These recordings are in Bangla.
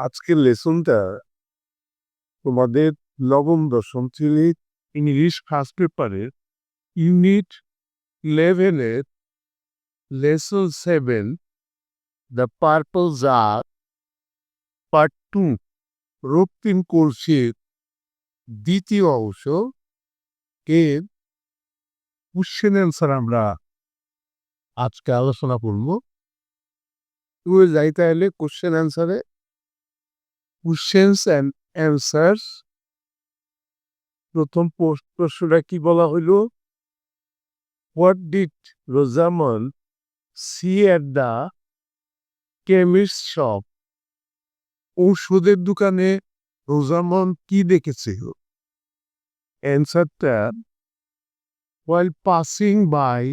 আজকের লেসনটা তোমাদের নবম দশম শ্রেণীর ইংলিশ ফার্স্ট পেপারের ইউনিট 11 এর lesson 7 the purple jar part 2 রক্তিম কোর্সের দ্বিতীয় অংশ এর কোশ্চেন অ্যান্সার আমরা আজকে আলোচনা করব। তুমি যাই তাহলে কোশ্চেন অ্যান্সারে কোশ্চেন্স অ্যান্ড অ্যান্সার্স। প্রথম প্রশ্নটা কি বলা হইল? What did Rosamund see at the chemist shop? ঔষধের দোকানে রোজামন্ড কি দেখেছিল? অ্যান্সারটা, while passing by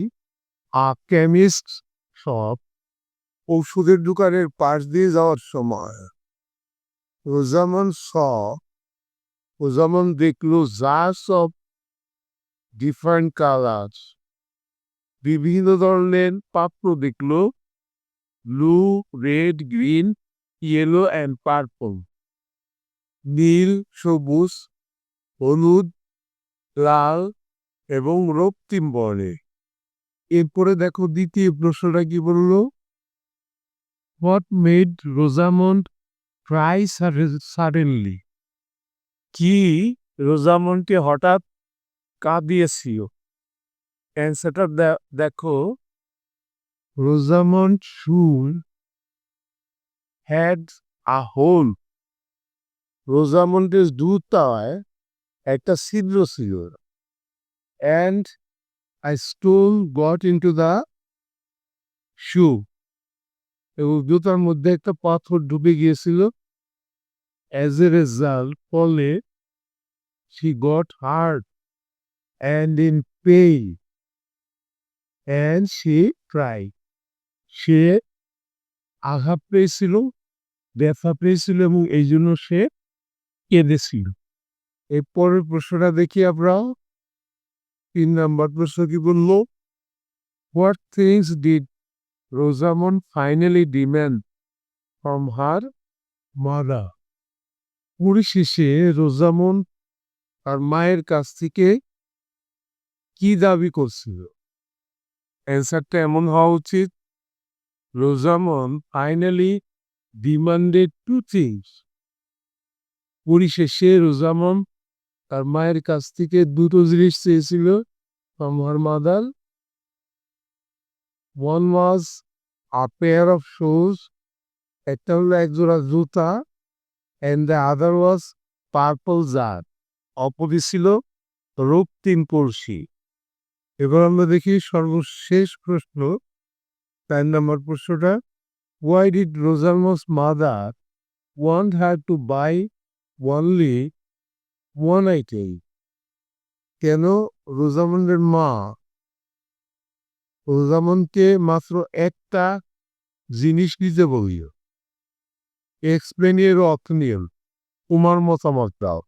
a chemist shop, ঔষধের দোকানের পাশ দিয়ে যাওয়ার সময় রোজামন্ড দেখলো জার্স অফ ডিফারেন্ট কালার্স, বিভিন্ন ধরনের পাত্র দেখলো, blue, red, green, yellow and purple, নীল, সবুজ, হলুদ, লাল এবং রক্তিম বর্ণের। এরপরে দেখো দ্বিতীয় প্রশ্নটা কি বললো? What made Rosamund Cry suddenly? কি রোজামন্ডকে হঠাৎ কাঁদিয়েছিল? অ্যান্সারটা দেখো, রোজামন্ড শুন হ্যাড আ হোল, রোজামন্ডের জুতায় একটা ছিদ্র ছিল। And I stone got into the shoe, এবং জুতার মধ্যে একটা পাথর ঢুকে গিয়েছিল। অ্যাজ এ রেজাল্ট, ফলে she got hurt and in pain and she cry, সে আঘাত পেয়েছিল, ব্যথা পেয়েছিল এবং এই জন্য সে কেঁদেছিল। এর পরের প্রশ্নটা দেখি আমরা। 3 নম্বর প্রশ্ন কি বললো? What things did Rosamund finally demand from her mother? পরিশেষে রোজামন্ড তার মায়ের কাছ থেকে কি দাবি করছিল? অ্যান্সারটা এমন হওয়া উচিত, রোজামন্ড ফাইনালি ডিমান্ডেড 2 থিংস। পরিশেষে রোজামন্ড তার মায়ের কাছ থেকে দুটো জিনিস চেয়েছিল, from her mother. One was a pair of shoes, একটা হলো একজোড়া জুতা, and the other was purple jar, অপরটি ছিল রক্তিম কলসি। এবার আমরা দেখি সর্বশেষ প্রশ্ন, 4 নম্বর প্রশ্নটা। Why did Rosamond's mother want her to buy only one item? কেন রোজামন্ডের মা রোজামন্ডকে মাত্র একটা জিনিস নিতে বলিল? এক্সপ্লেন এর অর্থ নিয়ম, তোমার মতামত দাও।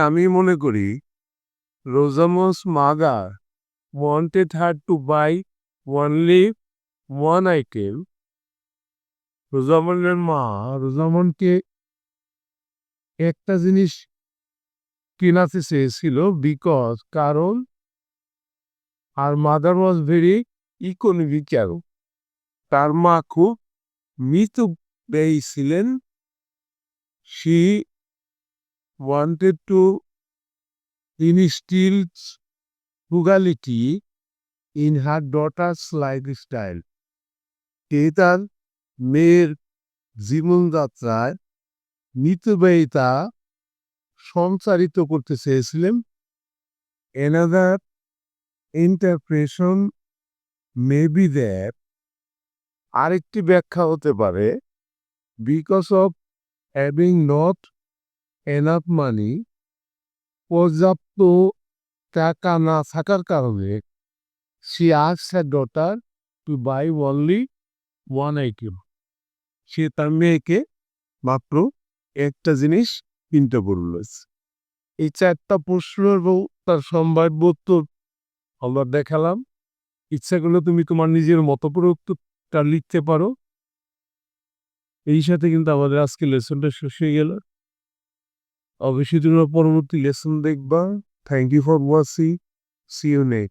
আমি মনে করি Rosamond's mother wanted her to buy only one item. রোজামন্ডের মা রোজামন্ডকে একটা জিনিস কেনাতে চেয়েছিল, কারণ her mother was very economical, তার মা খুব মিতব্যয়ী ছিলেন। She wanted to instil frugality in her daughter's lifestyle, কে তার মেয়ের জীবনযাত্রায় মিতব্যয়িতা সঞ্চারিত করতে চেয়েছিলেন। Another interpretation may be that, আরেকটি ব্যাখ্যা হতে পারে, because of having not enough money, পর্যাপ্ত টাকা না থাকার কারণে she asked her daughter to buy only one item, সে তার মেয়েকে মাত্র একটা জিনিস কিনতে বলল। এই 4টা প্রশ্ন এবং তার সম্ভাব্য উত্তর আমরা দেখালাম। ইচ্ছা করলে তুমি তোমার নিজের মতো করে উত্তরটা লিখতে পারো। এই সাথে কিন্তু আমাদের আজকে লেসনটা শেষ হয়ে গেল। অবশ্যই তোমরা পরবর্তী লেসন দেখবা। Thank you for watching. See you next.